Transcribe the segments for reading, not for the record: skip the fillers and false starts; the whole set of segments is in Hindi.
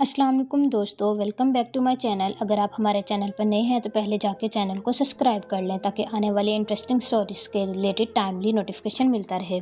अस्सलाम वालेकुम दोस्तों, welcome back to my channel. अगर आप हमारे चैनल पर नए हैं तो पहले जाके चैनल को सब्सक्राइब कर लें ताकि आने वाली इंटरेस्टिंग स्टोरीज के रिलेटेड टाइमली नोटिफिकेशन मिलता रहे।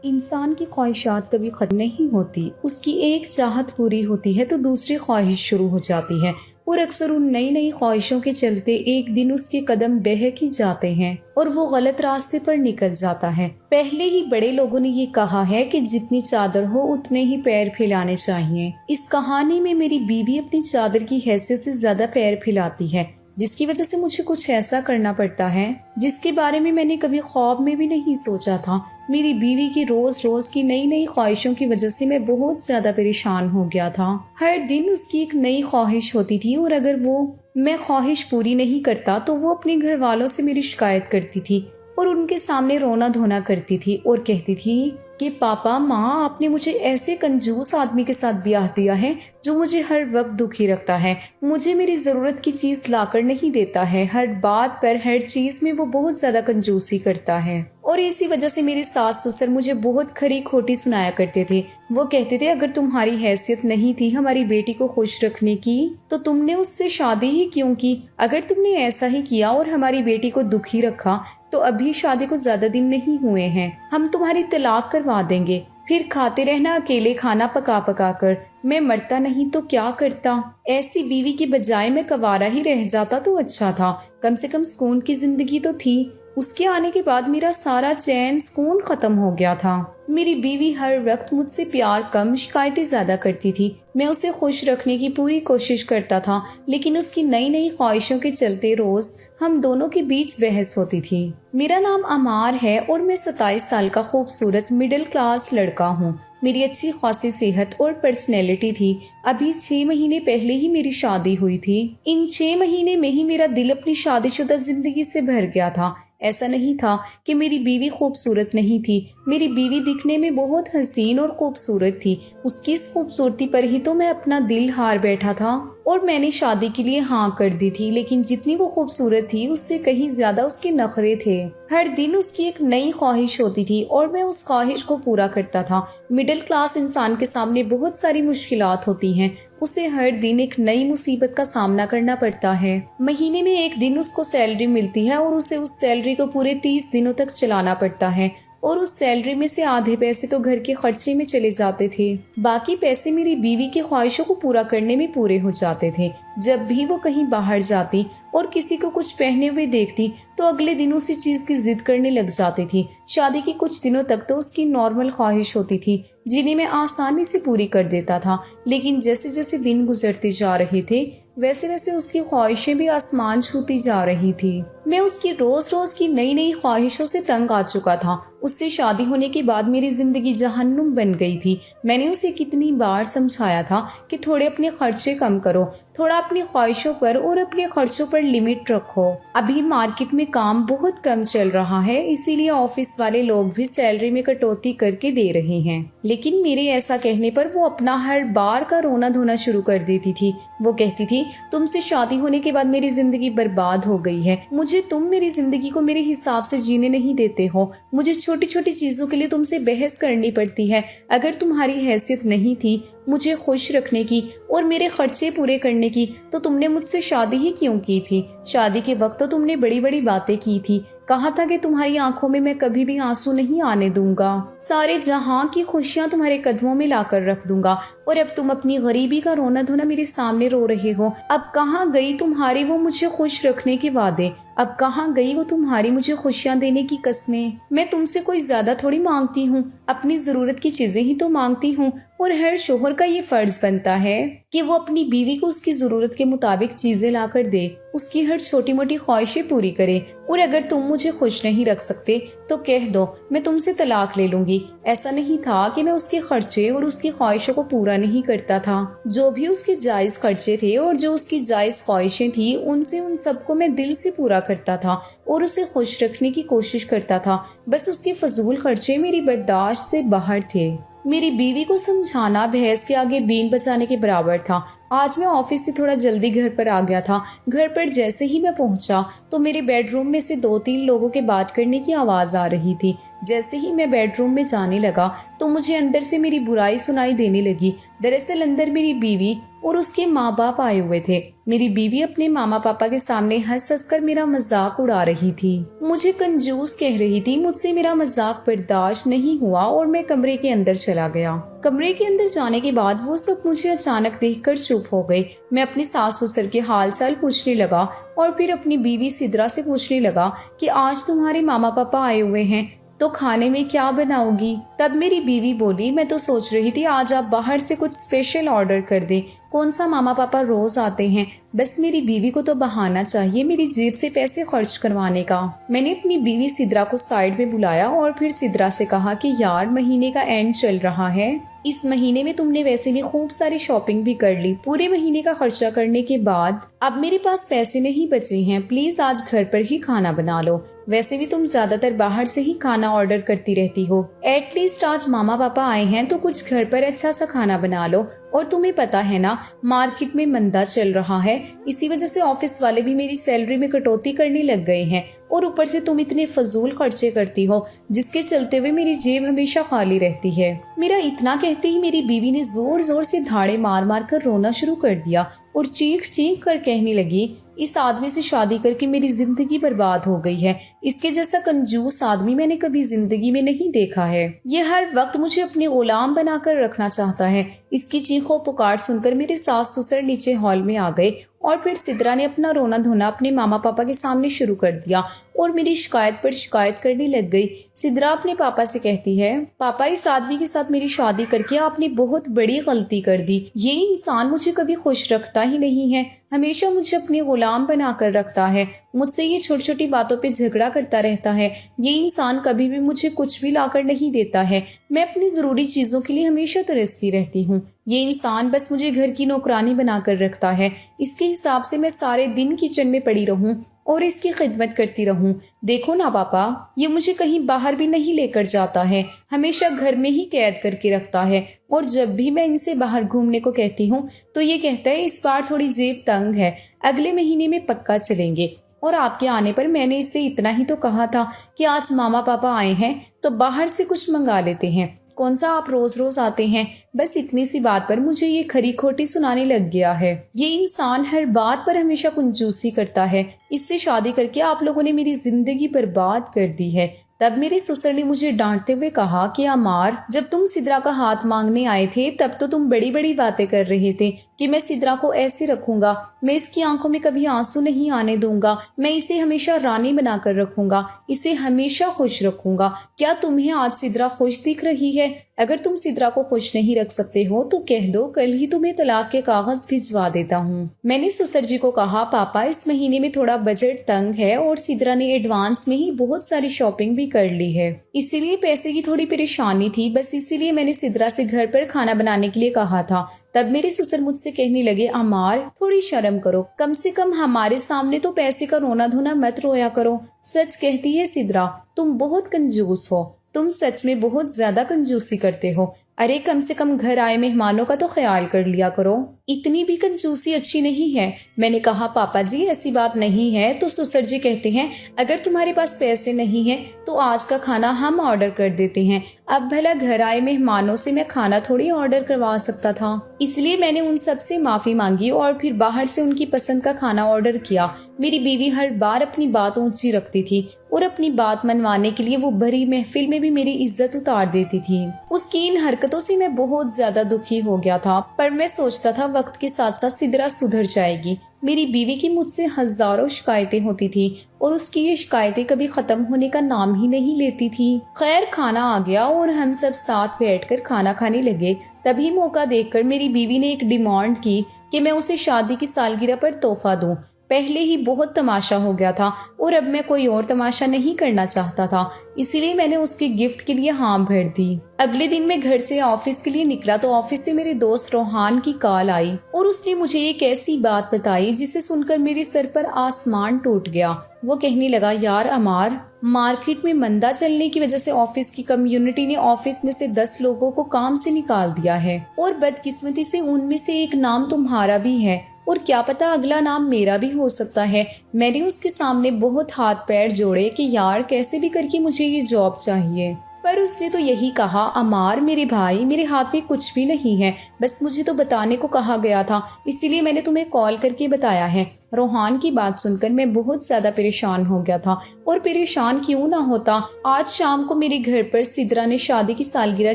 इंसान की ख्वाहिशात कभी ख़त्म नहीं होती। उसकी एक चाहत पूरी होती है तो दूसरी ख्वाहिश शुरू हो जाती है और अक्सर उन नई नई ख्वाहिशों के चलते एक दिन उसके कदम बहक ही जाते हैं और वो गलत रास्ते पर निकल जाता है। पहले ही बड़े लोगों ने ये कहा है कि जितनी चादर हो उतने ही पैर फैलाने चाहिए। इस कहानी में मेरी बीवी अपनी चादर की हैसियत से ज्यादा पैर फैलाती है, जिसकी वजह से मुझे कुछ ऐसा करना पड़ता है जिसके बारे में मैंने कभी ख्वाब में भी नहीं सोचा था। मेरी बीवी की रोज रोज की नई नई ख्वाहिशों की वजह से मैं बहुत ज्यादा परेशान हो गया था। हर दिन उसकी एक नई ख्वाहिश होती थी और अगर वो मैं ख्वाहिश पूरी नहीं करता तो वो अपने घर वालों से मेरी शिकायत करती थी और उनके सामने रोना धोना करती थी और कहती थी कि पापा माँ, आपने मुझे ऐसे कंजूस आदमी के साथ ब्याह दिया है जो मुझे हर वक्त दुखी रखता है, मुझे मेरी जरूरत की चीज लाकर नहीं देता है, हर बात पर हर चीज में वो बहुत ज्यादा कंजूसी करता है। और इसी वजह से मेरे सास ससुर मुझे बहुत खरी खोटी सुनाया करते थे। वो कहते थे अगर तुम्हारी हैसियत नहीं थी हमारी बेटी को खुश रखने की तो तुमने उससे शादी ही क्यों की। अगर तुमने ऐसा ही किया और हमारी बेटी को दुखी रखा तो अभी शादी को ज्यादा दिन नहीं हुए हैं, हम तुम्हारी तलाक करवा देंगे, फिर खाते रहना अकेले खाना पका पका कर। मैं मरता नहीं तो क्या करता। ऐसी बीवी के बजाय मैं कवारा ही रह जाता तो अच्छा था, कम से कम सुकून की जिंदगी तो थी। उसके आने के बाद मेरा सारा चैन सुकून खत्म हो गया था। मेरी बीवी हर वक्त मुझसे प्यार कम शिकायतें ज्यादा करती थी। मैं उसे खुश रखने की पूरी कोशिश करता था, लेकिन उसकी नई नई ख्वाहिशों के चलते रोज हम दोनों के बीच बहस होती थी। मेरा नाम अमार है और मैं 27 साल का खूबसूरत मिडिल क्लास लड़का हूँ। मेरी अच्छी खासी सेहत और पर्सनैलिटी थी। अभी 6 महीने पहले ही मेरी शादी हुई थी। इन 6 महीने में ही मेरा दिल अपनी शादीशुदा जिंदगी से भर गया था। ऐसा नहीं था कि मेरी बीवी खूबसूरत नहीं थी, मेरी बीवी दिखने में बहुत हसीन और खूबसूरत थी। उसकी इस खूबसूरती पर ही तो मैं अपना दिल हार बैठा था और मैंने शादी के लिए हाँ कर दी थी। लेकिन जितनी वो खूबसूरत थी उससे कहीं ज्यादा उसके नखरे थे। हर दिन उसकी एक नई ख्वाहिश होती थी और मैं उस ख्वाहिश को पूरा करता था। मिडिल क्लास इंसान के सामने बहुत सारी मुश्किलात होती हैं। उसे हर दिन एक नई मुसीबत का सामना करना पड़ता है। महीने में एक दिन उसको सैलरी मिलती है और उसे उस सैलरी को पूरे 30 दिनों तक चलाना पड़ता है और उस सैलरी में से आधे पैसे तो घर के खर्चे में चले जाते थे, बाकी पैसे मेरी बीवी की ख्वाहिशों को पूरा करने में पूरे हो जाते थे। जब भी वो कहीं बाहर जाती और किसी को कुछ पहने हुए देखती तो अगले दिन उसी चीज की जिद करने लग जाती थी। शादी के कुछ दिनों तक तो उसकी नॉर्मल ख्वाहिश होती थी जिन्हें मैं आसानी से पूरी कर देता था, लेकिन जैसे जैसे दिन गुजरते जा रहे थे वैसे वैसे उसकी ख्वाहिशें भी आसमान छूती जा रही थी। मैं उसकी रोज रोज की नई नई ख्वाहिशों से तंग आ चुका था। उससे शादी होने के बाद मेरी जिंदगी जहन्नुम बन गई थी। मैंने उसे कितनी बार समझाया था कि थोड़े अपने खर्चे कम करो, थोड़ा अपनी ख्वाहिशों पर और अपने खर्चों पर लिमिट रखो। अभी मार्केट में काम बहुत कम चल रहा है, इसीलिए ऑफिस वाले लोग भी सैलरी में कटौती करके दे रहे हैं। लेकिन मेरे ऐसा कहने पर वो अपना हर बार का रोना धोना शुरू कर देती थी। वो कहती थी तुमसे शादी होने के बाद मेरी जिंदगी बर्बाद हो गई है, तुम मेरी जिंदगी को मेरे हिसाब से जीने नहीं देते हो, मुझे छोटी छोटी चीजों के लिए तुमसे बहस करनी पड़ती है। अगर तुम्हारी हैसियत नहीं थी मुझे खुश रखने की और मेरे खर्चे पूरे करने की तो तुमने मुझसे शादी ही क्यों की थी। शादी के वक्त तो तुमने बड़ी बड़ी बातें की थी, कहा था कि तुम्हारी आंखों में मैं कभी भी आंसू नहीं आने दूंगा, सारे जहां की खुशियां तुम्हारे कदमों में लाकर रख दूंगा। और अब तुम अपनी गरीबी का रोना धोना मेरे सामने रो रहे हो। अब कहाँ गई तुम्हारी वो मुझे खुश रखने के वादे, अब कहाँ गई वो तुम्हारी मुझे खुशियां देने की कस्में। मैं तुमसे कोई ज्यादा थोड़ी मांगती हूँ, अपनी जरूरत की चीजें ही तो मांगती हूँ। और हर शोहर का ये फर्ज बनता है कि वो अपनी बीवी को उसकी जरूरत के मुताबिक चीजें लाकर दे, उसकी हर छोटी मोटी ख्वाहिशें पूरी करे। और अगर तुम मुझे खुश नहीं रख सकते तो कह दो, मैं तुमसे तलाक ले लूंगी। ऐसा नहीं था कि मैं उसके खर्चे और उसकी ख्वाहिशों को पूरा नहीं करता था। जो भी उसके जायज खर्चे थे और जो उसकी जायज ख्वाहिशें थी उनसे उन सबको मैं दिल से पूरा करता था और उसे खुश रखने की कोशिश करता था। बस उसके फजूल खर्चे मेरी बर्दाश्त से बाहर थे। मेरी बीवी को समझाना भैंस के आगे बीन बचाने के बराबर था। आज मैं ऑफिस से थोड़ा जल्दी घर पर आ गया था। घर पर जैसे ही मैं पहुंचा तो मेरे बेडरूम में से 2-3 लोगों के बात करने की आवाज आ रही थी। जैसे ही मैं बेडरूम में जाने लगा तो मुझे अंदर से मेरी बुराई सुनाई देने लगी। दरअसल अंदर मेरी बीवी और उसके माँ बाप आए हुए थे। मेरी बीवी अपने मामा पापा के सामने हंस हंस कर मेरा मजाक उड़ा रही थी, मुझे कंजूस कह रही थी। मुझसे मेरा मजाक बर्दाश्त नहीं हुआ और मैं कमरे के अंदर चला गया। कमरे के अंदर जाने के बाद वो सब मुझे अचानक देखकर चुप हो गए। मैं अपने सास ससुर के हाल चाल पूछने लगा और फिर अपनी बीवी सिद्रा से पूछने लगा कि आज तुम्हारे मामा पापा आए हुए हैं तो खाने में क्या बनाओगी। तब मेरी बीवी बोली, मैं तो सोच रही थी आज आप बाहर से कुछ स्पेशल ऑर्डर कर दें, कौन सा मामा पापा रोज आते हैं। बस मेरी बीवी को तो बहाना चाहिए मेरी जेब से पैसे खर्च करवाने का। मैंने अपनी बीवी सिद्रा को साइड में बुलाया और फिर सिद्रा से कहा कि यार महीने का एंड चल रहा है, इस महीने में तुमने वैसे भी खूब सारी शॉपिंग भी कर ली। पूरे महीने का खर्चा करने के बाद अब मेरे पास पैसे नहीं बचे हैं, प्लीज आज घर पर ही खाना बना लो। वैसे भी तुम ज्यादातर बाहर से ही खाना ऑर्डर करती रहती हो, एटलीस्ट आज मामा पापा आए हैं तो कुछ घर पर अच्छा सा खाना बना लो। और तुम्हें पता है ना मार्केट में मंदा चल रहा है, इसी वजह से ऑफिस वाले भी मेरी सैलरी में कटौती करने लग गए हैं और ऊपर से तुम इतने फजूल खर्चे करती हो जिसके चलते हुए मेरी जेब हमेशा खाली रहती है। मेरा इतना कहते ही मेरी बीवी ने जोर जोर से धाड़े मार मार कर रोना शुरू कर दिया और चीख चीख कर कहने लगी, इस आदमी से शादी करके मेरी जिंदगी बर्बाद हो गई है, इसके जैसा कंजूस आदमी मैंने कभी जिंदगी में नहीं देखा है। ये हर वक्त मुझे अपने गुलाम बनाकर रखना चाहता है। इसकी चीखों पुकार सुनकर मेरे सास ससुर नीचे हॉल में आ गए और फिर सिद्रा ने अपना रोना धोना अपने मामा पापा के सामने शुरू कर दिया और मेरी शिकायत पर शिकायत करने लग गई। सिद्रा अपने पापा से कहती है, पापा इस आदमी के साथ मेरी शादी करके आपने बहुत बड़ी गलती कर दी। ये इंसान मुझे कभी खुश रखता ही नहीं है, हमेशा मुझे अपने गुलाम बनाकर रखता है, मुझसे ये छोटी छोटी बातों पे झगड़ा करता रहता है। ये इंसान कभी भी मुझे कुछ भी लाकर नहीं देता है, मैं अपनी जरूरी चीजों के लिए हमेशा तरसती रहती हूँ। ये इंसान बस मुझे घर की नौकरानी बनाकर रखता है, इसके हिसाब से मैं सारे दिन किचन में पड़ी रहूं और इसकी खिदमत करती रहूं। देखो ना पापा, ये मुझे कहीं बाहर भी नहीं लेकर जाता है, हमेशा घर में ही कैद करके रखता है और जब भी मैं इनसे बाहर घूमने को कहती हूँ तो ये कहता है इस बार थोड़ी जेब तंग है, अगले महीने में पक्का चलेंगे। और आपके आने पर मैंने इससे इतना ही तो कहा था कि आज मामा पापा आए हैं तो बाहर से कुछ मंगा लेते हैं, कौन सा आप रोज रोज आते हैं। बस इतनी सी बात पर मुझे ये खरी खोटी सुनाने लग गया है। ये इंसान हर बात पर हमेशा कंजूसी करता है, इससे शादी करके आप लोगों ने मेरी जिंदगी बर्बाद कर दी है। तब मेरे ससुर ने मुझे डांटते हुए कहा कि अमार, जब तुम सिद्रा का हाथ मांगने आए थे तब तो तुम बड़ी बड़ी बातें कर रहे थे कि मैं सिद्रा को ऐसे रखूंगा, मैं इसकी आंखों में कभी आंसू नहीं आने दूंगा, मैं इसे हमेशा रानी बनाकर रखूंगा, इसे हमेशा खुश रखूंगा। क्या तुम्हें आज सिद्रा खुश दिख रही है? अगर तुम सिद्रा को खुश नहीं रख सकते हो तो कह दो, कल ही तुम्हें तलाक के कागज भिजवा देता हूँ। मैंने ससुर जी को कहा, पापा इस महीने में थोड़ा बजट तंग है और सिद्रा ने एडवांस में ही बहुत सारी शॉपिंग भी कर ली है, इसीलिए पैसे की थोड़ी परेशानी थी, बस इसीलिए मैंने सिद्रा से घर पर खाना बनाने के लिए कहा था। तब मेरे ससुर मुझसे कहने लगे, अमार थोड़ी शर्म करो, कम से कम हमारे सामने तो पैसे का रोना धोना मत रोया करो। सच कहती है सिद्रा, तुम बहुत कंजूस हो, तुम सच में बहुत ज्यादा कंजूसी करते हो। अरे कम से कम घर आए मेहमानों का तो ख्याल कर लिया करो, इतनी भी कंजूसी अच्छी नहीं है। मैंने कहा, पापा जी ऐसी बात नहीं है। तो ससुर जी कहते हैं, अगर तुम्हारे पास पैसे नहीं है तो आज का खाना हम ऑर्डर कर देते हैं। अब भला घर आए मेहमानों से मैं खाना थोड़ी ऑर्डर करवा सकता था, इसलिए मैंने उन सब से माफी मांगी और फिर बाहर से उनकी पसंद का खाना ऑर्डर किया। मेरी बीवी हर बार अपनी बात ऊंची रखती थी और अपनी बात मनवाने के लिए वो भरी महफिल में भी मेरी इज्जत उतार देती थी। उसकी इन हरकतों से मैं बहुत ज्यादा दुखी हो गया था, पर मैं सोचता था वक्त के साथ साथ सिद्रा सुधर जाएगी। मेरी बीवी की मुझसे हजारों शिकायतें होती थी और उसकी ये शिकायतें कभी खत्म होने का नाम ही नहीं लेती थी। खैर खाना आ गया और हम सब साथ बैठकर खाना खाने लगे। तभी मौका देखकर मेरी बीवी ने एक डिमांड की कि मैं उसे शादी की सालगिरह पर तोहफा दूं। पहले ही बहुत तमाशा हो गया था और अब मैं कोई और तमाशा नहीं करना चाहता था, इसीलिए मैंने उसके गिफ्ट के लिए हाँ भर दी। अगले दिन मैं घर से ऑफिस के लिए निकला तो ऑफिस से मेरे दोस्त रोहान की कॉल आई और उसने मुझे एक ऐसी बात बताई जिसे सुनकर मेरे सर पर आसमान टूट गया। वो कहने लगा, यार अमार, मार्केट में मंदा चलने की वजह से ऑफिस की कम्युनिटी ने ऑफिस में से 10 लोगों को काम से निकाल दिया है और बदकिस्मती से उनमें से एक नाम तुम्हारा भी है और क्या पता अगला नाम मेरा भी हो सकता है। मैंने उसके सामने बहुत हाथ पैर जोड़े कि यार कैसे भी करके मुझे ये जॉब चाहिए, पर उसने तो यही कहा, अमार मेरे भाई, मेरे हाथ में कुछ भी नहीं है, बस मुझे तो बताने को कहा गया था, इसीलिए मैंने तुम्हें कॉल करके बताया है। रोहान की बात सुनकर मैं बहुत ज्यादा परेशान हो गया था, और परेशान क्यों ना होता। आज शाम को मेरे घर पर सिद्रा ने शादी की सालगिरह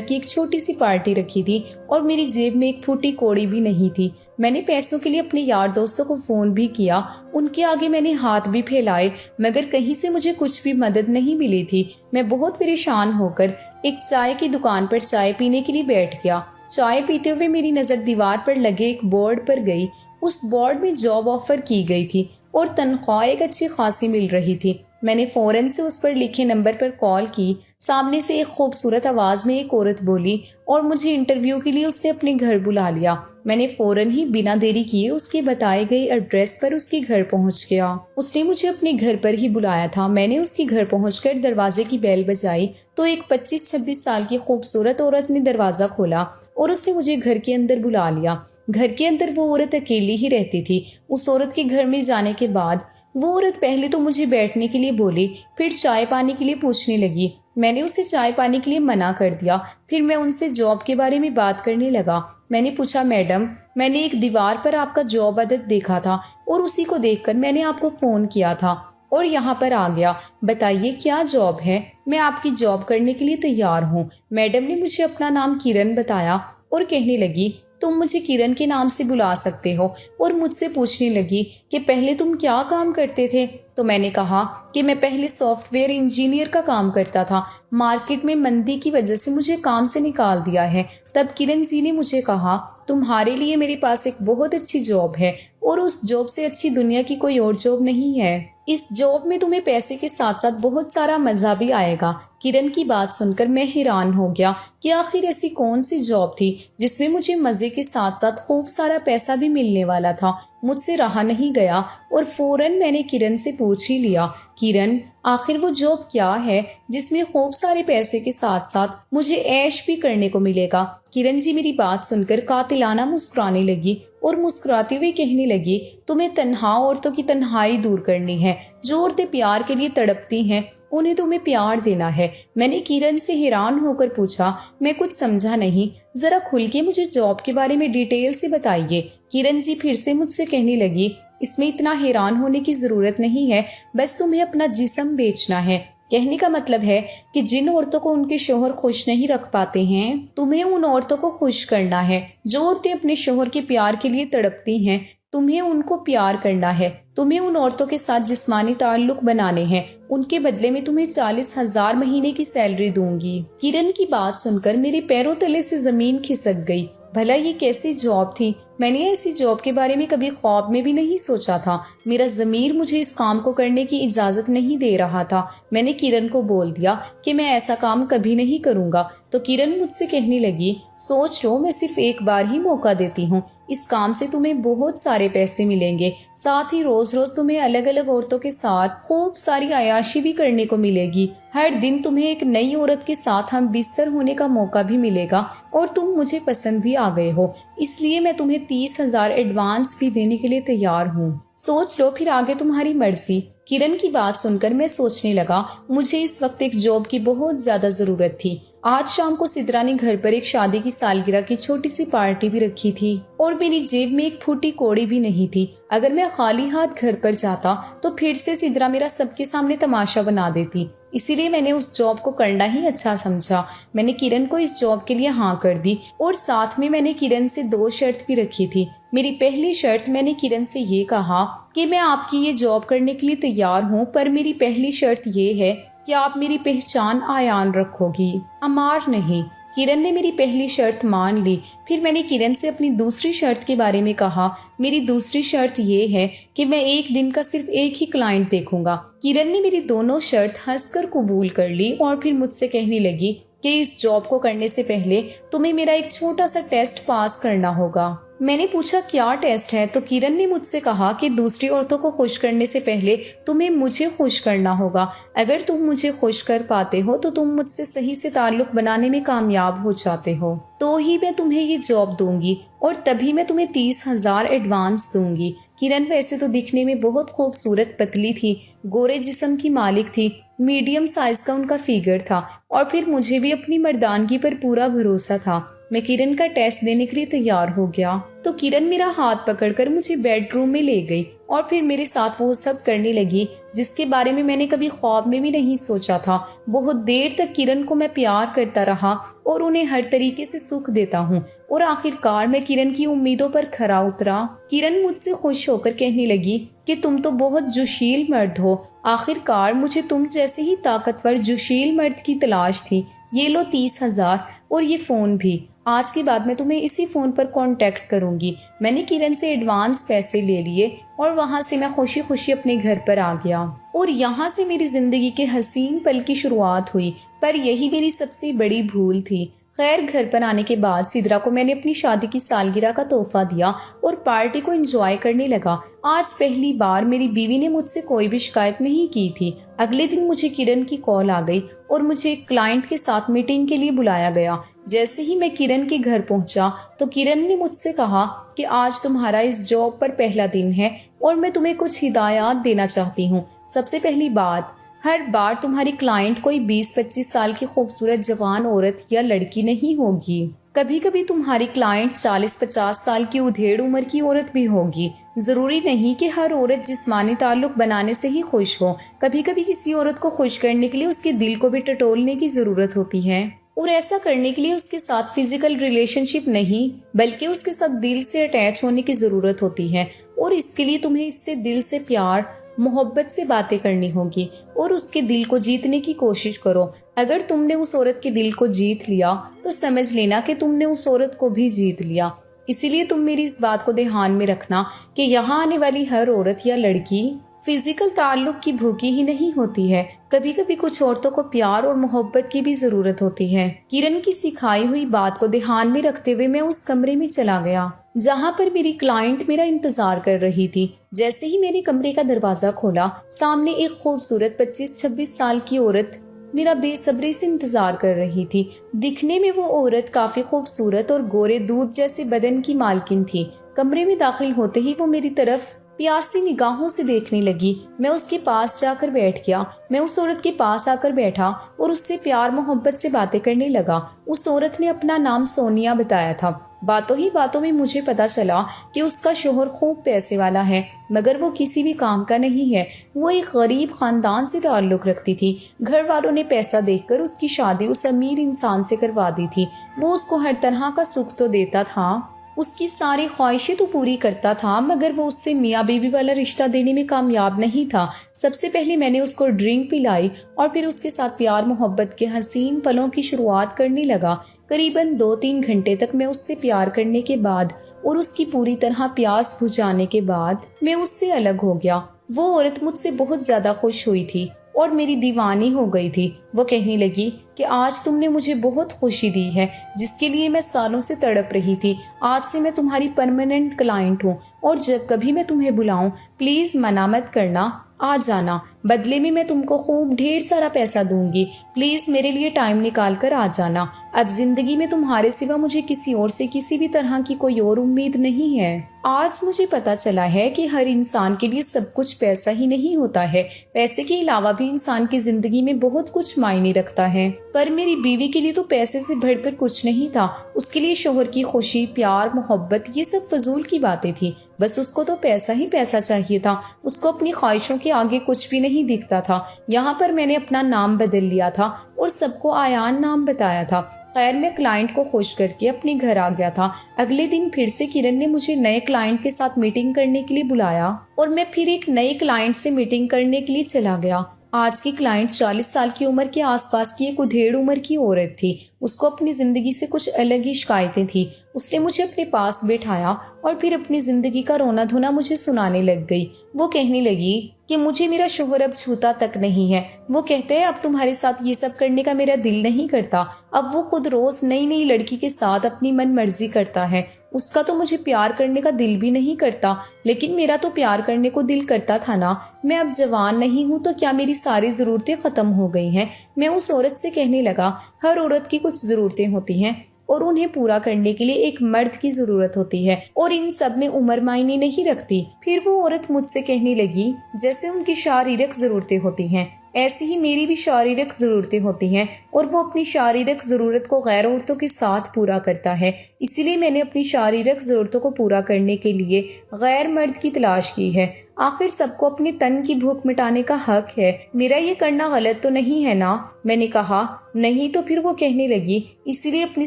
की एक छोटी सी पार्टी रखी थी और मेरी जेब में एक फूटी कौड़ी भी नहीं थी। मैंने पैसों के लिए अपने यार दोस्तों को फोन भी किया, उनके आगे मैंने हाथ भी फैलाए, मगर कहीं से मुझे कुछ भी मदद नहीं मिली थी। मैं बहुत परेशान होकर एक चाय की दुकान पर चाय पीने के लिए बैठ गया। चाय पीते हुए मेरी नजर दीवार पर लगे एक बोर्ड पर गई। उस बोर्ड में जॉब ऑफर की गई थी और तनख्वाह एक अच्छी खासी मिल रही थी। मैंने फौरन से उस पर लिखे नंबर पर कॉल की। सामने से एक खूबसूरत आवाज में एक औरत बोली और मुझे इंटरव्यू के लिए उसने अपने घर बुला लिया। मैंने फौरन ही बिना देरी किए उसके बताए गए एड्रेस पर उसके घर पहुंच गया। उसने मुझे अपने घर पर ही बुलाया था। मैंने उसके घर पहुंचकर दरवाजे की बेल बजाई तो एक 25-26 साल की खूबसूरत औरत ने दरवाजा खोला और उसने मुझे घर के अंदर बुला लिया। घर के अंदर वो औरत अकेली ही रहती थी। उस औरत के घर में जाने के बाद वो औरत पहले तो मुझे बैठने के लिए बोली, फिर चाय पानी के लिए पूछने लगी। मैंने उसे चाय पानी के लिए मना कर दिया। फिर मैं उनसे जॉब के बारे में बात करने लगा। मैंने पूछा, मैडम, मैंने एक दीवार पर आपका जॉब अदद देखा था और उसी को देखकर मैंने आपको फ़ोन किया था और यहाँ पर आ गया। बताइए क्या जॉब है? मैं आपकी जॉब करने के लिए तैयार हूँ। मैडम ने मुझे अपना नाम किरण बताया और कहने लगी, तुम मुझे किरण के नाम से बुला सकते हो, और मुझसे पूछने लगी कि पहले तुम क्या काम करते थे। तो मैंने कहा कि मैं पहले सॉफ्टवेयर इंजीनियर का काम करता था, मार्केट में मंदी की वजह से मुझे काम से निकाल दिया है। तब किरण जी ने मुझे कहा, तुम्हारे लिए मेरे पास एक बहुत अच्छी जॉब है और उस जॉब से अच्छी दुनिया की कोई और जॉब नहीं है। इस जॉब में तुम्हें पैसे के साथ साथ बहुत सारा मजा भी आएगा। किरण की बात सुनकर मैं हैरान हो गया कि आखिर ऐसी कौन सी जॉब थी जिसमें मुझे मजे के साथ साथ खूब सारा पैसा भी मिलने वाला था। मुझसे रहा नहीं गया और फौरन मैंने किरण से पूछ ही लिया, किरण, आखिर वो जॉब क्या है जिसमें खूब सारे पैसे के साथ साथ मुझे ऐश भी करने को मिलेगा। किरण जी मेरी बात सुनकर कातिलाना मुस्कुराने लगी और मुस्कुराते हुए कहने लगी, तुम्हें तन्हा औरतों की तन्हाई दूर करनी है। जो औरतें प्यार के लिए तड़पती हैं उन्हें तुम्हें प्यार देना है। मैंने किरण से हैरान होकर पूछा, मैं कुछ समझा नहीं, जरा खुल के मुझे जॉब के बारे में डिटेल से बताइए। किरण जी फिर से मुझसे कहने लगी, इसमें इतना हैरान होने की जरूरत नहीं है, बस तुम्हें अपना जिस्म बेचना है। कहने का मतलब है कि जिन औरतों को उनके शोहर खुश नहीं रख पाते हैं, तुम्हें उन औरतों को खुश करना है। जो औरतें अपने शोहर के प्यार के लिए तड़पती हैं, तुम्हें उनको प्यार करना है। तुम्हें उन औरतों के साथ जिस्मानी ताल्लुक बनाने हैं। उनके बदले में तुम्हें 40,000 महीने की सैलरी दूंगी। किरण की बात सुनकर मेरे पैरों तले से जमीन खिसक गई। भला ये कैसी जॉब थी? मैंने ऐसी जॉब के बारे में कभी ख्वाब में भी नहीं सोचा था। मेरा ज़मीर मुझे इस काम को करने की इजाज़त नहीं दे रहा था। मैंने किरण को बोल दिया कि मैं ऐसा काम कभी नहीं करूँगा। तो किरण मुझसे कहने लगी, सोच लो, मैं सिर्फ एक बार ही मौका देती हूँ। इस काम से तुम्हें बहुत सारे पैसे मिलेंगे, साथ ही रोज रोज तुम्हें अलग अलग औरतों के साथ खूब सारी अयाशी भी करने को मिलेगी। हर दिन तुम्हें एक नई औरत के साथ हम बिस्तर होने का मौका भी मिलेगा और तुम मुझे पसंद भी आ गए हो, इसलिए मैं तुम्हें 30,000 एडवांस भी देने के लिए तैयार हूँ। सोच लो, फिर आगे तुम्हारी मर्जी। किरण की बात सुनकर मैं सोचने लगा, मुझे इस वक्त एक जॉब की बहुत ज्यादा जरूरत थी। आज शाम को सिद्रा ने घर पर एक शादी की सालगिरह की छोटी सी पार्टी भी रखी थी और मेरी जेब में एक फूटी कौड़ी भी नहीं थी। अगर मैं खाली हाथ घर पर जाता तो फिर से सिद्रा मेरा सबके सामने तमाशा बना देती। इसीलिए मैंने उस जॉब को करना ही अच्छा समझा। मैंने किरण को इस जॉब के लिए हाँ कर दी और साथ में मैंने किरण से 2 शर्त भी रखी थी। मेरी पहली शर्त, मैंने किरण से ये कहा कि मैं आपकी ये जॉब करने के लिए तैयार हूँ, पर मेरी पहली शर्त ये है कि आप मेरी पहचान आयान रखोगी, अमार नहीं। किरण ने मेरी पहली शर्त मान ली। फिर मैंने किरण से अपनी दूसरी शर्त के बारे में कहा। मेरी दूसरी शर्त ये है कि मैं एक दिन का सिर्फ एक ही क्लाइंट देखूंगा। किरण ने मेरी दोनों शर्त हंसकर कबूल कर ली और फिर मुझसे कहने लगी कि इस जॉब को करने से पहले तुम्हें मेरा एक छोटा सा टेस्ट पास करना होगा। मैंने पूछा क्या टेस्ट है, तो किरण ने मुझसे कहा कि दूसरी औरतों को खुश करने से पहले तुम्हें मुझे खुश करना होगा। अगर तुम मुझे खुश कर पाते हो तो तुम मुझसे सही से ताल्लुक बनाने में कामयाब हो जाते हो, तो ही मैं तुम्हें ये जॉब दूंगी और तभी मैं तुम्हें 30,000 एडवांस दूंगी। किरण वैसे तो दिखने में बहुत खूबसूरत पतली थी, गोरे जिस्म की मालिक थी, मीडियम साइज का उनका फिगर था और फिर मुझे भी अपनी मर्दानगी पर पूरा भरोसा था। मैं किरण का टेस्ट देने के लिए तैयार हो गया तो किरण मेरा हाथ पकड़कर मुझे बेडरूम में ले गई और फिर मेरे साथ वो सब करने लगी जिसके बारे में मैंने कभी ख्वाब में भी नहीं सोचा था। बहुत देर तक किरण को मैं प्यार करता रहा और उन्हें हर तरीके से सुख देता हूँ और आखिरकार मैं किरण की उम्मीदों पर खरा उतरा। किरण मुझसे खुश होकर कहने लगी कि तुम तो बहुत जोशील मर्द हो। आखिरकार मुझे तुम जैसे ही ताकतवर जोशील मर्द की तलाश थी। ये लो 30,000 और ये फोन भी। आज के बाद मैं तुम्हें इसी फोन पर कांटेक्ट करूंगी। मैंने किरण से एडवांस पैसे ले लिए और वहां से मैं खुशी खुशी अपने घर पर आ गया और यहाँ से मेरी जिंदगी के हसीन पल की शुरुआत हुई। पर यही मेरी सबसे बड़ी भूल थी। खैर, घर पर आने के बाद सिद्रा को मैंने अपनी शादी की सालगिरह का तोहफा दिया और पार्टी को एंजॉय करने लगा। आज पहली बार मेरी बीवी ने मुझसे कोई भी शिकायत नहीं की थी। अगले दिन मुझे किरण की कॉल आ गई और मुझे एक क्लाइंट के साथ मीटिंग के लिए बुलाया गया। जैसे ही मैं किरण के घर पहुंचा तो किरण ने मुझसे कहा कि आज तुम्हारा इस जॉब पर पहला दिन है और मैं तुम्हें कुछ हिदायत देना चाहती हूँ। सबसे पहली बात, हर बार तुम्हारी क्लाइंट कोई 20-25 साल की खूबसूरत जवान औरत या लड़की नहीं होगी। कभी कभी तुम्हारी क्लाइंट 40-50 साल की उधेड़ उम्र की औरत भी होगी। जरूरी नहीं कि हर औरत जिस्मानी ताल्लुक बनाने से ही खुश हो। कभी कभी किसी औरत को खुश करने के लिए उसके दिल को भी टटोलने की जरूरत होती है और ऐसा करने के लिए उसके साथ फिजिकल रिलेशनशिप नहीं बल्कि उसके साथ दिल से अटैच होने की जरूरत होती है। और इसके लिए तुम्हें इससे दिल से प्यार मोहब्बत से बातें करनी होगी और उसके दिल को जीतने की कोशिश करो। अगर तुमने उस औरत के दिल को जीत लिया तो समझ लेना कि तुमने उस औरत को भी जीत लिया। इसीलिए तुम मेरी इस बात को ध्यान में रखना कि यहाँ आने वाली हर औरत या लड़की फिजिकल ताल्लुक की भूखी ही नहीं होती है। कभी कभी कुछ औरतों को प्यार और मोहब्बत की भी जरूरत होती है। किरण की सिखाई हुई बात को ध्यान में रखते हुए मैं उस कमरे में चला गया जहाँ पर मेरी क्लाइंट मेरा इंतजार कर रही थी। जैसे ही मैंने कमरे का दरवाजा खोला, सामने एक खूबसूरत 25-26 साल की औरत मेरा बेसब्री से इंतजार कर रही थी। दिखने में वो औरत काफी खूबसूरत और गोरे दूध जैसे बदन की मालकिन थी। कमरे में दाखिल होते ही वो मेरी तरफ प्यासी निगाहों से देखने लगी। मैं उसके पास जाकर बैठ गया। मैं उस औरत के पास आकर बैठा और उससे प्यार मोहब्बत से बातें करने लगा। उस औरत ने अपना नाम सोनिया बताया था। बातों ही बातों में मुझे पता चला कि उसका शोहर खूब पैसे वाला है, मगर वो किसी भी काम का नहीं है। वो एक गरीब खानदान से ताल्लुक रखती थी। घर वालों ने पैसा देखकर उसकी शादी उस अमीर इंसान से करवा दी थी। वो उसको हर तरह का सुख तो देता था, उसकी सारी ख्वाहिशें तो पूरी करता था, मगर वो उससे मियाँ बीवी वाला रिश्ता देने में कामयाब नहीं था। सबसे पहले मैंने उसको ड्रिंक पिलाई और फिर उसके साथ प्यार मोहब्बत के हसीन पलों की शुरुआत करने लगा। करीबन 2-3 घंटे तक मैं उससे प्यार करने के बाद और उसकी पूरी तरह प्यास बुझाने के बाद मैं उससे अलग हो गया। वो औरत मुझसे बहुत ज्यादा खुश हुई थी और मेरी दीवानी हो गई थी। वो कहने लगी कि आज तुमने मुझे बहुत खुशी दी है, जिसके लिए मैं सालों से तड़प रही थी। आज से मैं तुम्हारी परमानेंट क्लाइंट हूँ और जब कभी मैं तुम्हें बुलाऊं प्लीज मना मत करना, आ जाना। बदले में मैं तुमको खूब ढेर सारा पैसा दूंगी। प्लीज मेरे लिए टाइम निकाल कर आ जाना। अब जिंदगी में तुम्हारे सिवा मुझे किसी और से किसी भी तरह की कोई और उम्मीद नहीं है। आज मुझे पता चला है कि हर इंसान के लिए सब कुछ पैसा ही नहीं होता है। पैसे के अलावा भी इंसान की जिंदगी में बहुत कुछ मायने रखता है। पर मेरी बीवी के लिए तो पैसे से बढ़कर कुछ नहीं था। उसके लिए शोहर की खुशी, प्यार, मोहब्बत ये सब फजूल की बातें थी। बस उसको तो पैसा ही पैसा चाहिए था। उसको अपनी ख्वाहिशों के आगे कुछ भी नहीं दिखता था। यहाँ पर मैंने अपना नाम बदल लिया था और सबको आयान नाम बताया था। खैर, मैं क्लाइंट को खुश करके अपने घर आ गया था। अगले दिन फिर से किरण ने मुझे नए क्लाइंट के साथ मीटिंग करने के लिए बुलाया और मैं फिर एक नए क्लाइंट से मीटिंग करने के लिए चला गया। आज की क्लाइंट 40 साल की उम्र के आसपास की एक उधेड़ उम्र की औरत थी। उसको अपनी जिंदगी से कुछ अलग ही शिकायतें थी। उसने मुझे अपने पास बैठाया और फिर अपनी जिंदगी का रोना धोना मुझे सुनाने लग गई। वो कहने लगी कि मुझे मेरा शोहर अब छूता तक नहीं है। वो कहते हैं अब तुम्हारे साथ ये सब करने का मेरा दिल नहीं करता। अब वो खुद रोज नई नई लड़की के साथ अपनी मन मर्जी करता है। उसका तो मुझे प्यार करने का दिल भी नहीं करता, लेकिन मेरा तो प्यार करने को दिल करता था ना। मैं अब जवान नहीं हूँ तो क्या मेरी सारी ज़रूरतें ख़त्म हो गई हैं? मैं उस औरत से कहने लगा, हर औरत की कुछ ज़रूरतें होती हैं और उन्हें पूरा करने के लिए एक मर्द की जरूरत होती है, और इन सब में उम्र मायने नहीं रखती। फिर वो औरत मुझसे कहने लगी, जैसे उनकी शारीरिक जरूरतें होती हैं ऐसी ही मेरी भी शारीरिक जरूरतें होती हैं, और वो अपनी शारीरिक जरूरत को गैर औरतों के साथ पूरा करता है। इसीलिए मैंने अपनी शारीरिक जरूरतों को पूरा करने के लिए गैर मर्द की तलाश की है। आखिर सबको अपने तन की भूख मिटाने का हक है, मेरा ये करना गलत तो नहीं है ना? मैंने कहा नहीं। तो फिर वो कहने लगी, इसीलिए अपनी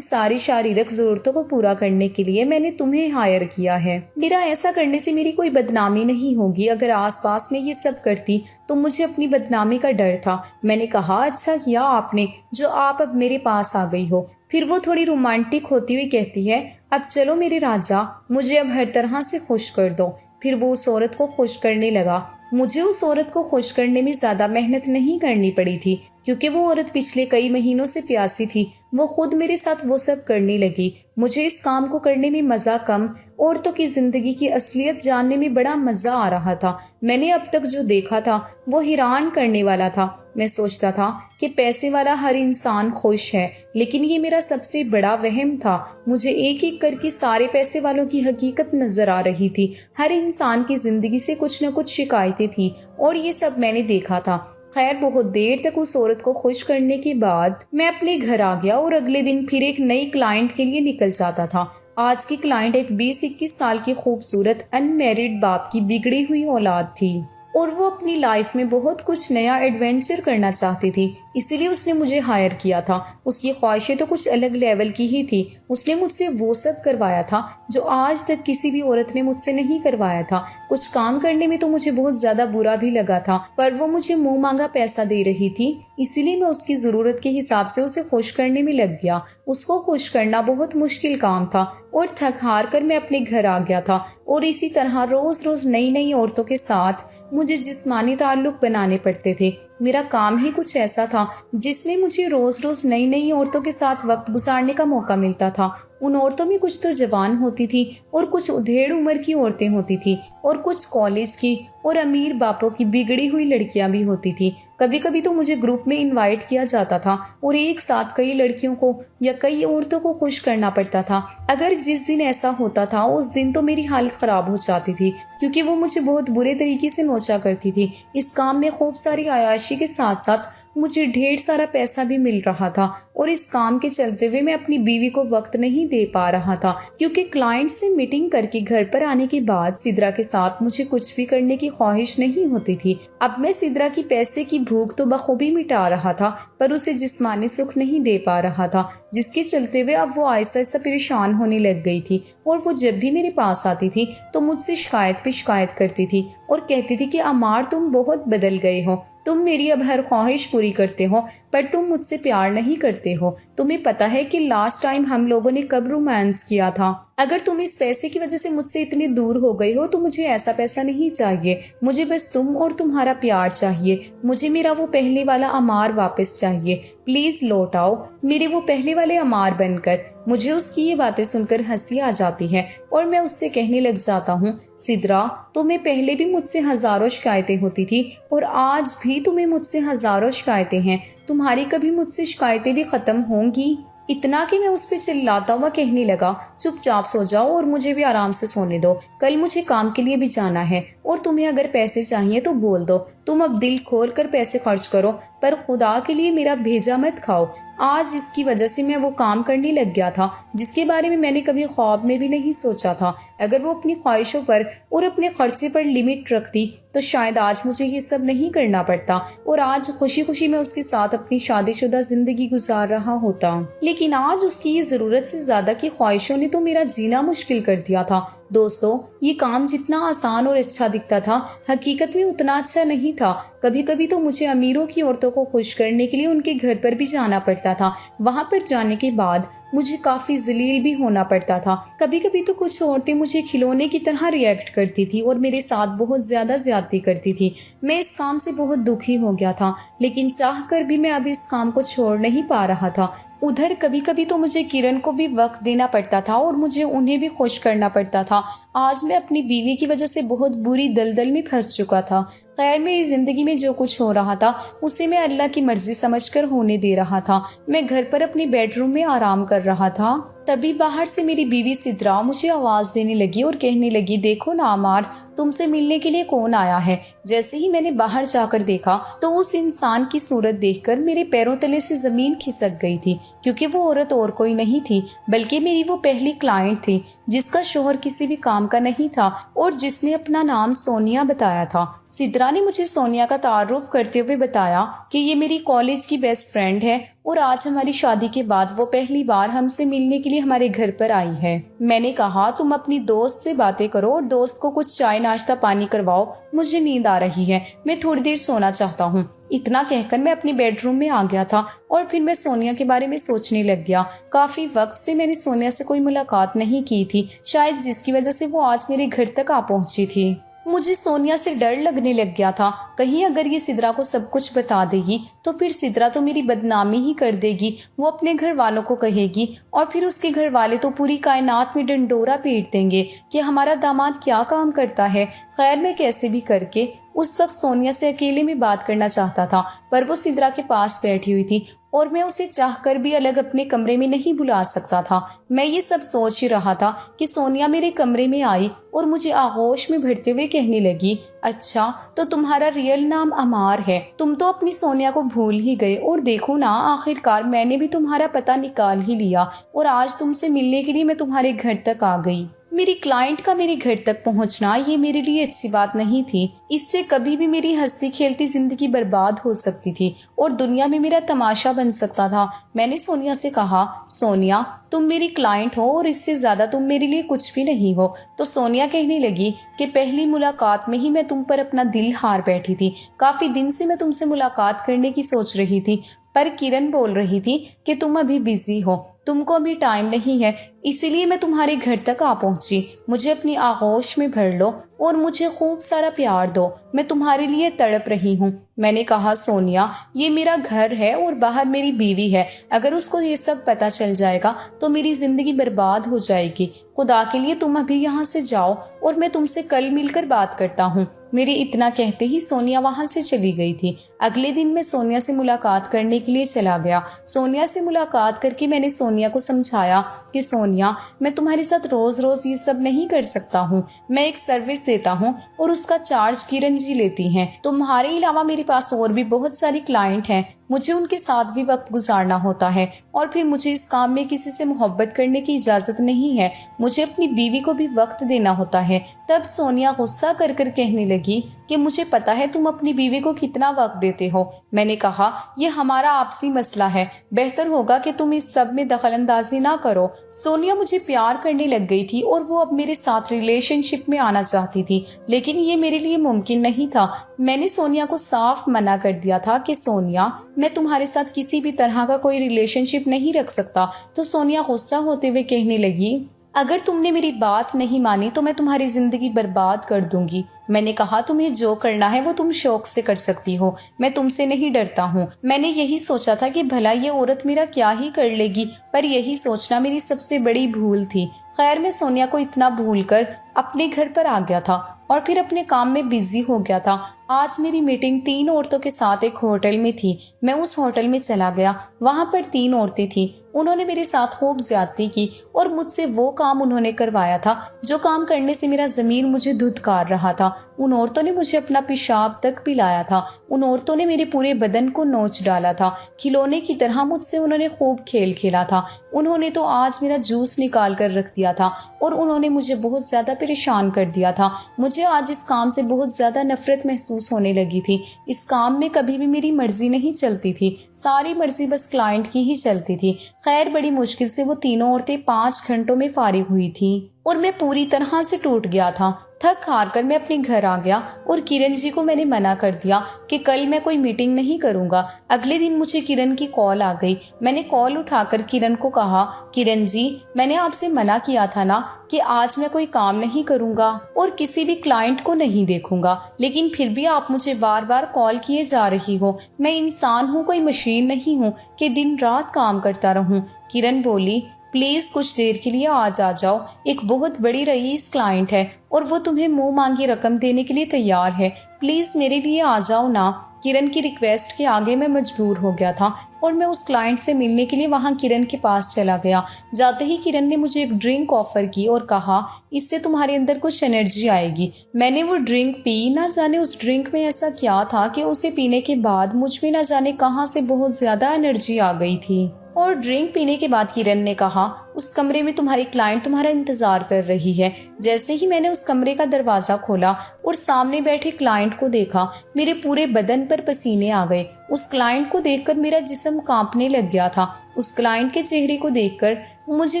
सारी शारीरिक जरूरतों को पूरा करने के लिए मैंने तुम्हें हायर किया है। मेरा ऐसा करने से मेरी कोई बदनामी नहीं होगी। अगर आसपास में ये सब करती तो मुझे अपनी बदनामी का डर था। मैंने कहा, अच्छा किया आपने जो आप अब मेरे पास आ गई हो। फिर वो थोड़ी रोमांटिक होती हुई कहती है, अब चलो मेरे राजा, मुझे अब हर तरह से खुश कर दो। फिर वो उस औरत को खुश करने लगा। मुझे उस औरत को खुश करने में ज़्यादा मेहनत नहीं करनी पड़ी थी, क्योंकि वो औरत पिछले कई महीनों से प्यासी थी। वो खुद मेरे साथ वो सब करने लगी। मुझे इस काम को करने में मज़ा कम, औरतों की ज़िंदगी की असलियत जानने में बड़ा मज़ा आ रहा था। मैंने अब तक जो देखा था वो हैरान करने वाला था। मैं सोचता था कि पैसे वाला हर इंसान खुश है, लेकिन ये मेरा सबसे बड़ा वहम था। मुझे एक एक करके सारे पैसे वालों की हकीकत नजर आ रही थी। हर इंसान की जिंदगी से कुछ न कुछ शिकायतें थी, और ये सब मैंने देखा था। खैर, बहुत देर तक उस औरत को खुश करने के बाद मैं अपने घर आ गया, और अगले दिन फिर एक नई क्लाइंट के लिए निकल जाता था। आज की क्लाइंट एक 20-21 साल की खूबसूरत अनमैरिड बाप की बिगड़ी हुई औलाद थी, और वो अपनी लाइफ में बहुत कुछ नया एडवेंचर करना चाहती थी। इसीलिए उसने मुझे हायर किया था। उसकी ख्वाहिशें तो कुछ अलग लेवल की ही थी। उसने मुझसे वो सब करवाया था जो आज तक किसी भी औरत ने मुझसे नहीं करवाया था। कुछ काम करने में तो मुझे बहुत ज्यादा बुरा भी लगा था, पर वो मुझे मुंह मांगा पैसा दे रही थी, इसीलिए मैं उसकी जरूरत के हिसाब से उसे खुश करने में लग गया। उसको खुश करना बहुत मुश्किल काम था, और थक हार कर मैं अपने घर आ गया था। और इसी तरह रोज रोज नई नई औरतों के साथ मुझे जिस्मानी ताल्लुक बनाने पड़ते थे। मेरा काम ही कुछ ऐसा था जिसमें मुझे रोज रोज नई नई औरतों के साथ वक्त गुजारने का मौका मिलता था। उन औरतों में कुछ तो जवान होती थी, और कुछ उधेड़ उम्र की औरतें होती थी, और कुछ कॉलेज की और अमीर बापों की बिगड़ी हुई लड़कियां भी होती थी। कभी कभी तो मुझे ग्रुप में इनवाइट किया जाता था, और एक साथ कई लड़कियों को या कई औरतों को खुश करना पड़ता था। अगर जिस दिन ऐसा होता था उस दिन तो मेरी हालत खराब हो जाती थी, क्योंकि वो मुझे बहुत बुरे तरीके से नोचा करती थी। इस काम में खूब सारी आयाशी के साथ साथ मुझे ढेर सारा पैसा भी मिल रहा था, और इस काम के चलते हुए मैं अपनी बीवी को वक्त नहीं दे पा रहा था, क्योंकि क्लाइंट से मीटिंग करके घर पर आने के बाद सिद्रा के साथ मुझे कुछ भी करने की ख्वाहिश नहीं होती थी। अब मैं सिद्रा की पैसे की भूख तो बखूबी मिटा रहा था, पर उसे जिस्मानी सुख नहीं दे पा रहा था, जिसके चलते हुए अब वो आहिस्ता आहिस्ता परेशान होने लग गई थी। और वो जब भी मेरे पास आती थी तो मुझसे शिकायत पे शिकायत करती थी, और कहती थी कि अमार, तुम बहुत बदल गए हो, तुम मेरी अब हर ख्वाहिश पूरी करते हो, पर तुम मुझसे प्यार नहीं करते हो। तुम्हें पता है कि लास्ट टाइम हम लोगों ने कब रोमांस किया था? अगर तुम इस पैसे की वजह से मुझसे इतने दूर हो गए हो तो मुझे ऐसा पैसा नहीं चाहिए। मुझे बस तुम और तुम्हारा प्यार चाहिए। मुझे मेरा वो पहले वाला अमार वापस चाहिए। प्लीज लौट आओ मेरे वो पहले वाले अमार बनकर। मुझे उसकी ये बातें सुनकर हंसी आ जाती है, और मैं उससे कहने लग जाता हूँ, सिद्रा, तुम्हें पहले भी मुझसे हजारों शिकायतें होती थी, और आज भी तुम्हें मुझसे हजारों शिकायतें हैं। तुम्हारी कभी मुझसे शिकायतें भी खत्म होंगी? इतना कि मैं उस पर चिल्लाता हुआ कहने लगा, चुपचाप सो जाओ और मुझे भी आराम से सोने दो। कल मुझे काम के लिए भी जाना है, और तुम्हें अगर पैसे चाहिए तो बोल दो। तुम अब दिल खोल कर पैसे खर्च करो, पर खुदा के लिए मेरा भेजा मत खाओ। आज इसकी वजह से मैं वो काम करने लग गया था जिसके बारे में मैंने कभी ख्वाब में भी नहीं सोचा था। अगर वो अपनी ख्वाहिशों पर और अपने खर्चे पर लिमिट रखती तो शायद आज मुझे ये सब नहीं करना पड़ता, और आज खुशी खुशी मैं उसके साथ अपनी शादीशुदा जिंदगी गुजार रहा होता। लेकिन आज उसकी ये जरूरत से ज्यादा की ख्वाहिशों ने तो मेरा जीना मुश्किल कर दिया था। दोस्तों, ये काम जितना आसान और अच्छा दिखता था, हकीकत में उतना अच्छा नहीं था। कभी कभी तो मुझे अमीरों की औरतों को खुश करने के लिए उनके घर पर भी जाना पड़ता था। वहां पर जाने के बाद मुझे काफी जलील भी होना पड़ता था। कभी कभी तो कुछ औरतें मुझे खिलौने की तरह रिएक्ट करती थी और मेरे साथ बहुत ज्यादा ज्यादती करती थी। मैं इस काम से बहुत दुखी हो गया था, लेकिन चाह कर भी मैं अब इस काम को छोड़ नहीं पा रहा था। उधर कभी कभी तो मुझे किरण को भी वक्त देना पड़ता था और मुझे उन्हें भी खुश करना पड़ता था। आज मैं अपनी बीवी की वजह से बहुत बुरी दलदल में फंस चुका था। खैर, मेरी जिंदगी में जो कुछ हो रहा था उसे मैं अल्लाह की मर्जी समझकर होने दे रहा था। मैं घर पर अपने बेडरूम में आराम कर रहा था। तभी बाहर से मेरी बीवी सिद्रा मुझे आवाज देने लगी और कहने लगी, देखो ना अमार, तुमसे मिलने के लिए कौन आया है। जैसे ही मैंने बाहर जाकर देखा तो उस इंसान की सूरत देखकर मेरे पैरों तले से जमीन खिसक गई थी, क्योंकि वो औरत और कोई नहीं थी बल्कि मेरी वो पहली क्लाइंट थी जिसका शोहर किसी भी काम का नहीं था और जिसने अपना नाम सोनिया बताया था। सिद्रा ने मुझे सोनिया का तारुफ करते हुए बताया कि ये मेरी कॉलेज की बेस्ट फ्रेंड है और आज हमारी शादी के बाद वो पहली बार हमसे मिलने के लिए हमारे घर पर आई है। मैंने कहा, तुम अपनी दोस्त से बातें करो और दोस्त को कुछ चाय नाश्ता पानी करवाओ, मुझे नींद आ रही है, मैं थोड़ी देर सोना चाहता हूँ। इतना कहकर मैं अपने बेडरूम में आ गया था और फिर मैं सोनिया के बारे में सोचने लग गया। काफी वक्त से मैंने सोनिया से कोई मुलाकात नहीं की थी, शायद जिसकी वजह से वो आज मेरे घर तक आ पहुंची थी। मुझे सोनिया से डर लगने लग गया था, कहीं अगर ये सिद्रा को सब कुछ बता देगी तो फिर सिद्रा तो मेरी बदनामी ही कर देगी। वो अपने घर वालों को कहेगी और फिर उसके घर वाले तो पूरी कायनात में डंडोरा पीट देंगे कि हमारा दामाद क्या काम करता है। खैर, मैं कैसे भी करके उस वक्त सोनिया से अकेले में बात करना चाहता था, पर वो सिद्रा के पास बैठी हुई थी और मैं उसे चाहकर भी अलग अपने कमरे में नहीं बुला सकता था। मैं ये सब सोच ही रहा था कि सोनिया मेरे कमरे में आई और मुझे आगोश में भरते हुए कहने लगी, अच्छा तो तुम्हारा रियल नाम अमार है, तुम तो अपनी सोनिया को भूल ही गए और देखो ना, आखिरकार मैंने भी तुम्हारा पता निकाल ही लिया और आज तुमसे मिलने के लिए मैं तुम्हारे घर तक आ गई। मेरी क्लाइंट का मेरे घर तक पहुंचना ये मेरे लिए अच्छी बात नहीं थी। इससे कभी भी मेरी हंसती खेलती जिंदगी बर्बाद हो सकती थी और दुनिया में मेरा तमाशा बन सकता था। मैंने सोनिया से कहा, सोनिया तुम मेरी क्लाइंट हो और इससे ज्यादा तुम मेरे लिए कुछ भी नहीं हो। तो सोनिया कहने लगी कि पहली मुलाकात में ही मैं तुम पर अपना दिल हार बैठी थी। काफी दिन से मैं तुमसे मुलाकात करने की सोच रही थी, पर किरण बोल रही थी कि तुम अभी बिजी हो, तुमको अभी टाइम नहीं है, इसीलिए मैं तुम्हारे घर तक आ पहुंची। मुझे अपनी आगोश में भर लो और मुझे खूब सारा प्यार दो, मैं तुम्हारे लिए तड़प रही हूँ। मैंने कहा, सोनिया ये मेरा घर है और बाहर मेरी बीवी है, अगर उसको ये सब पता चल जाएगा तो मेरी जिंदगी बर्बाद हो जाएगी। खुदा के लिए तुम अभी यहाँ से जाओ और मैं तुमसे कल मिलकर बात करता हूँ। मेरे इतना कहते ही सोनिया वहां से चली गई थी। अगले दिन मैं सोनिया से मुलाकात करने के लिए चला गया। सोनिया से मुलाकात करके मैंने सोनिया को समझाया कि सोनिया मैं तुम्हारे साथ रोज रोज ये सब नहीं कर सकता हूँ, मैं एक सर्विस देता हूँ और उसका चार्ज किरण जी लेती हैं। तुम्हारे अलावा मेरे पास और भी बहुत सारी क्लाइंट हैं, मुझे उनके साथ भी वक्त गुजारना होता है और फिर मुझे इस काम में किसी से मोहब्बत करने की इजाजत नहीं है, मुझे अपनी बीवी को भी वक्त देना होता है। तब सोनिया गुस्सा कर कर कहने लगी कि मुझे पता है तुम अपनी बीवी को कितना वक्त देते हो। मैंने कहा, यह हमारा आपसी मसला है, बेहतर होगा कि तुम इस सब में दखलंदाजी ना करो। सोनिया मुझे प्यार करने लग गई थी और वो अब मेरे साथ रिलेशनशिप में आना चाहती थी, लेकिन ये मेरे लिए मुमकिन नहीं था। मैंने सोनिया को साफ मना कर दिया था कि सोनिया मैं तुम्हारे साथ किसी भी तरह का कोई रिलेशनशिप नहीं रख सकता। तो सोनिया गुस्सा होते हुए कहने लगी, अगर तुमने मेरी बात नहीं मानी तो मैं तुम्हारी जिंदगी बर्बाद कर दूंगी। मैंने कहा, तुम्हें जो करना है वो तुम शौक से कर सकती हो, मैं तुमसे नहीं डरता हूँ। मैंने यही सोचा था कि भला ये औरत मेरा क्या ही कर लेगी, पर यही सोचना मेरी सबसे बड़ी भूल थी। खैर, मैं सोनिया को इतना भूलकर अपने घर पर आ गया था और फिर अपने काम में बिजी हो गया था। आज मेरी मीटिंग 3 औरतों के साथ एक होटल में थी। मैं उस होटल में चला गया, वहां पर 3 औरतें थी। उन्होंने मेरे साथ खूब ज्यादती की और मुझसे वो काम उन्होंने करवाया था जो काम करने से मेरा ज़मीर मुझे धुतकार रहा था। उन औरतों ने मुझे अपना पेशाब तक पिलाया था। उन औरतों ने मेरे पूरे बदन को नोच डाला था। खिलौने की तरह मुझसे उन्होंने खूब खेल खेला था। उन्होंने तो आज मेरा जूस निकाल कर रख दिया था और उन्होंने मुझे बहुत ज्यादा परेशान कर दिया था। मुझे आज इस काम से बहुत ज्यादा नफरत महसूस होने लगी थी। इस काम में कभी भी मेरी मर्जी नहीं चलती थी, सारी मर्जी बस क्लाइंट की ही चलती थी। खैर, बड़ी मुश्किल से वो तीनों औरतें 5 घंटों में फारिग हुई थी और मैं पूरी तरह से टूट गया था। थक हार कर मैं अपने घर आ गया और किरण जी को मैंने मना कर दिया कि कल मैं कोई मीटिंग नहीं करूंगा। अगले दिन मुझे किरण की कॉल आ गई। मैंने कॉल उठाकर किरण को कहा, किरण जी मैंने आपसे मना किया था ना कि आज मैं कोई काम नहीं करूंगा और किसी भी क्लाइंट को नहीं देखूंगा, लेकिन फिर भी आप मुझे बार बार कॉल किए जा रही हो। मैं इंसान हूँ, कोई मशीन नहीं हूँ कि दिन रात काम करता रहूं। किरण बोली, प्लीज कुछ देर के लिए आज आ जाओ, एक बहुत बड़ी रईस क्लाइंट है और वो तुम्हें मुंह मांगी रकम देने के लिए तैयार है, प्लीज मेरे लिए आ जाओ ना। किरण की रिक्वेस्ट के आगे मैं मजबूर हो गया था और मैं उस क्लाइंट से मिलने के लिए वहां किरण के पास चला गया। जाते ही किरण ने मुझे एक ड्रिंक ऑफर की और कहा, इससे तुम्हारे अंदर कुछ एनर्जी आएगी। मैंने वो ड्रिंक पी। ना जाने उस ड्रिंक में ऐसा क्या था कि उसे पीने के बाद मुझ में ना जाने कहां से बहुत ज्यादा एनर्जी आ गई थी। और ड्रिंक पीने के बाद किरण ने कहा, उस कमरे में तुम्हारी क्लाइंट तुम्हारा इंतजार कर रही है। जैसे ही मैंने उस कमरे का दरवाजा खोला और सामने बैठे क्लाइंट को देखा, मेरे पूरे बदन पर पसीने आ गए। उस क्लाइंट को देखकर मेरा जिस्म कांपने लग गया था। उस क्लाइंट के चेहरे को देखकर मुझे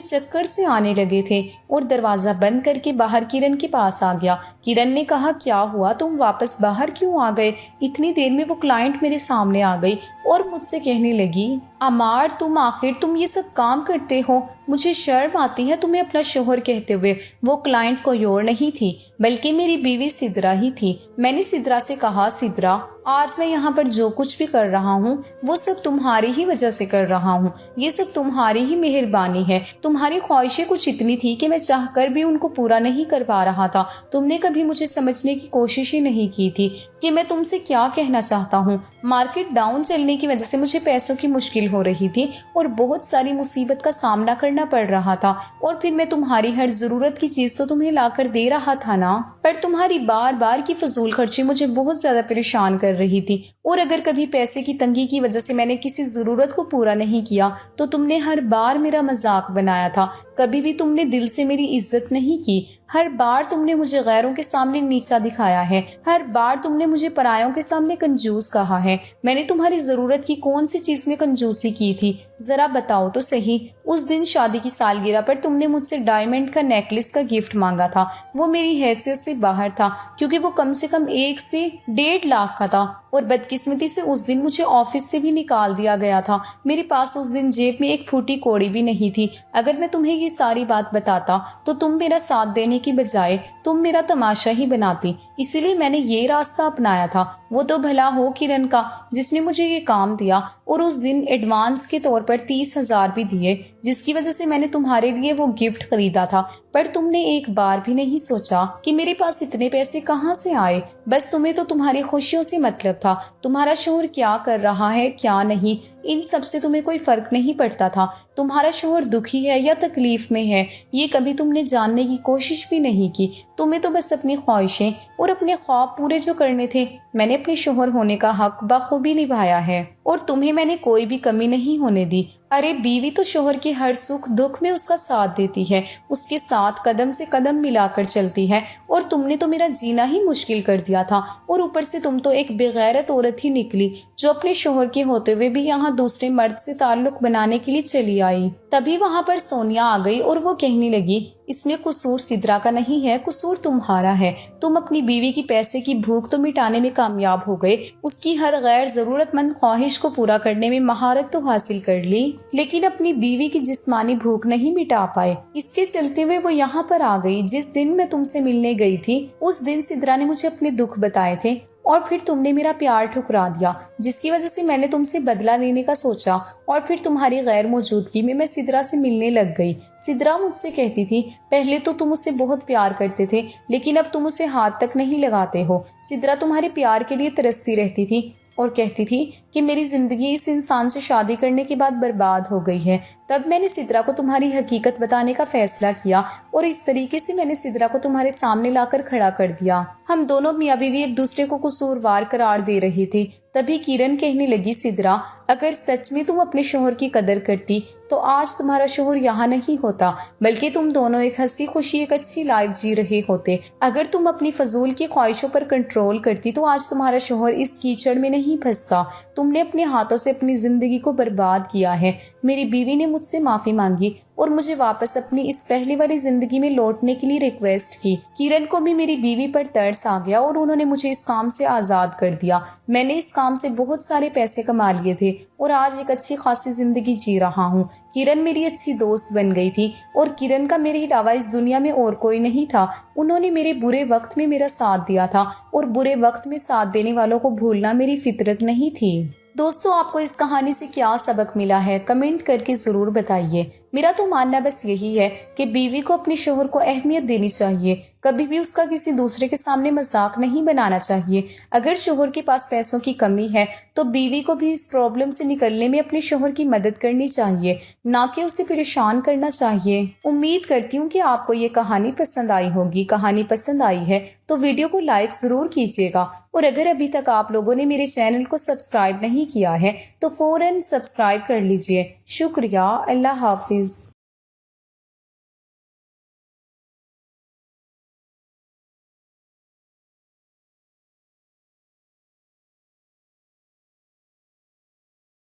चक्कर से आने लगे थे और दरवाजा बंद करके बाहर किरण के पास आ गया। किरण ने कहा, क्या हुआ, तुम वापस बाहर क्यों आ गए? इतनी देर में वो क्लाइंट मेरे सामने आ गई और मुझसे कहने लगी, अमार तुम ये सब काम करते हो? मुझे शर्म आती है तुम्हें अपना शोहर कहते हुए। वो क्लाइंट कोई और नहीं थी बल्कि मेरी बीवी सिद्रा ही थी। मैंने सिद्रा से कहा, सिद्रा आज मैं यहाँ पर जो कुछ भी कर रहा हूँ वो सब तुम्हारी ही वजह से कर रहा हूँ। ये सब तुम्हारी ही मेहरबानी है। तुम्हारी ख्वाहिशें कुछ इतनी थी कि मैं चाहकर भी उनको पूरा नहीं कर पा रहा था। तुमने कभी मुझे समझने की कोशिश ही नहीं की थी कि मैं तुमसे क्या कहना चाहता हूँ। मार्केट डाउन चलने की वजह से मुझे पैसों की मुश्किल हो रही थी और बहुत सारी मुसीबत का सामना करना पड़ रहा था, और फिर मैं तुम्हारी हर जरूरत की चीज तो तुम्हें लाकर दे रहा था ना, पर तुम्हारी बार बार की फजूल खर्ची मुझे बहुत ज्यादा परेशान कर रही थी। और अगर कभी पैसे की तंगी की वजह से मैंने किसी जरूरत को पूरा नहीं किया तो तुमने हर बार मेरा मजाक बनाया था। कभी भी तुमने दिल से मेरी इज्जत नहीं की। हर बार तुमने मुझे गैरों के सामने नीचा दिखाया है। हर बार तुमने मुझे परायों के सामने कंजूस कहा है। मैंने तुम्हारी जरूरत की कौन सी चीज में कंजूसी की थी, जरा बताओ तो सही। उस दिन शादी की सालगिरह पर तुमने मुझसे डायमंड का नेकलेस का गिफ्ट मांगा था। वो मेरी हैसियत से बाहर था क्योंकि वो कम से कम 1 से 1.5 लाख का था, और बदकिस्मती से उस दिन मुझे ऑफिस से भी निकाल दिया गया था। मेरे पास उस दिन जेब में एक फूटी कौड़ी भी नहीं थी। अगर मैं तुम्हें ये सारी बात बताता तो तुम मेरा साथ देने की बजाय तुम मेरा तमाशा ही बनाती। इसीलिए मैंने ये रास्ता अपनाया था। वो तो भला हो किरण का जिसने मुझे ये काम दिया, और उस दिन एडवांस के तौर पर 30,000 भी दिए, जिसकी वजह से मैंने तुम्हारे लिए वो गिफ्ट खरीदा था। पर तुमने एक बार भी नहीं सोचा कि मेरे पास इतने पैसे कहाँ से आए। बस तुम्हें तो तुम्हारी खुशियों से मतलब था। तुम्हारा शोहर क्या कर रहा है क्या नहीं, इन सब से तुम्हें कोई फर्क नहीं पड़ता था। तुम्हारा शोहर दुखी है या तकलीफ में है ये कभी तुमने जानने की कोशिश भी नहीं की। तुम्हें तो बस अपनी ख्वाहिशें और अपने ख्वाब पूरे जो करने थे, मैंने अपने शोहर होने का हक बखूबी निभाया है और तुम्हें मैंने कोई भी कमी नहीं होने दी। अरे बीवी तो शोहर के हर सुख दुख में उसका साथ देती है, उसके साथ कदम से कदम मिलाकर चलती है, और तुमने तो मेरा जीना ही मुश्किल कर दिया था। और ऊपर से तुम तो एक बेगैरत औरत ही निकली जो अपने शोहर के होते हुए भी यहाँ दूसरे मर्द से ताल्लुक बनाने के लिए चली आई। तभी वहां पर सोनिया आ गई और वो कहने लगी, इसमें कसूर सिद्रा का नहीं है, कसूर तुम्हारा है। तुम अपनी बीवी की पैसे की भूख तो मिटाने में कामयाब हो गए, उसकी हर गैर जरूरतमंद ख्वाहिश को पूरा करने में महारत तो हासिल कर ली, लेकिन अपनी बीवी की जिस्मानी भूख नहीं मिटा पाए। इसके चलते हुए वो यहाँ पर आ गई। जिस दिन मैं तुमसे मिलने गई थी उस दिन सिद्रा ने मुझे अपने दुख बताए थे, और फिर तुमने मेरा प्यार ठुकरा दिया, जिसकी वजह से मैंने तुमसे बदला लेने का सोचा, और फिर तुम्हारी गैर मौजूदगी में मैं सिद्रा से मिलने लग गई। सिद्रा मुझसे कहती थी, पहले तो तुम उससे बहुत प्यार करते थे लेकिन अब तुम उसे हाथ तक नहीं लगाते हो। सिद्रा तुम्हारे प्यार के लिए तरसती रहती थी और कहती थी कि मेरी जिंदगी इस इंसान से शादी करने के बाद बर्बाद हो गई है। तब मैंने सिद्रा को तुम्हारी हकीकत बताने का फैसला किया और इस तरीके से मैंने सिद्रा को तुम्हारे सामने लाकर खड़ा कर दिया। हम दोनों मियाँ बीवी एक दूसरे को कसूरवार करार दे रहे थे। तभी किरण कहने लगी, सिद्रा अगर सच में तुम अपने शोहर की कदर करती तो आज तुम्हारा शोहर यहाँ नहीं होता, बल्कि तुम दोनों एक हंसी खुशी एक अच्छी लाइफ जी रहे होते। अगर तुम अपनी फजूल की ख्वाहिशों पर कंट्रोल करती तो आज तुम्हारा शोहर इस कीचड़ में नहीं फंसता। तुमने अपने हाथों से अपनी जिंदगी को बर्बाद किया है। मेरी बीवी ने मुझसे माफी मांगी और मुझे वापस अपनी इस पहले वाली जिंदगी में लौटने के लिए रिक्वेस्ट की। किरण को भी मेरी बीवी पर तरस आ गया और उन्होंने मुझे इस काम से आज़ाद कर दिया। मैंने इस काम से बहुत सारे पैसे कमा लिए थे और आज एक अच्छी खासी जिंदगी जी रहा हूँ। किरण मेरी अच्छी दोस्त बन गई थी और किरण का मेरे अलावा इस दुनिया में और कोई नहीं था। उन्होंने मेरे बुरे वक्त में मेरा साथ दिया था और बुरे वक्त में साथ देने वालों को भूलना मेरी फितरत नहीं थी। दोस्तों, आपको इस कहानी से क्या सबक मिला है, कमेंट करके ज़रूर बताइए। मेरा तो मानना बस यही है कि बीवी को अपने शोहर को अहमियत देनी चाहिए, कभी भी उसका किसी दूसरे के सामने मजाक नहीं बनाना चाहिए। अगर शोहर के पास पैसों की कमी है तो बीवी को भी इस प्रॉब्लम से निकलने में अपने शोहर की मदद करनी चाहिए, ना कि उसे परेशान करना चाहिए। उम्मीद करती हूँ कि आपको ये कहानी पसंद आई होगी। कहानी पसंद आई है तो वीडियो को लाइक ज़रूर कीजिएगा और अगर अभी तक आप लोगों ने मेरे चैनल को सब्सक्राइब नहीं किया है तो फ़ौरन सब्सक्राइब कर लीजिए। शुक्रिया। अल्लाह हाफिज़।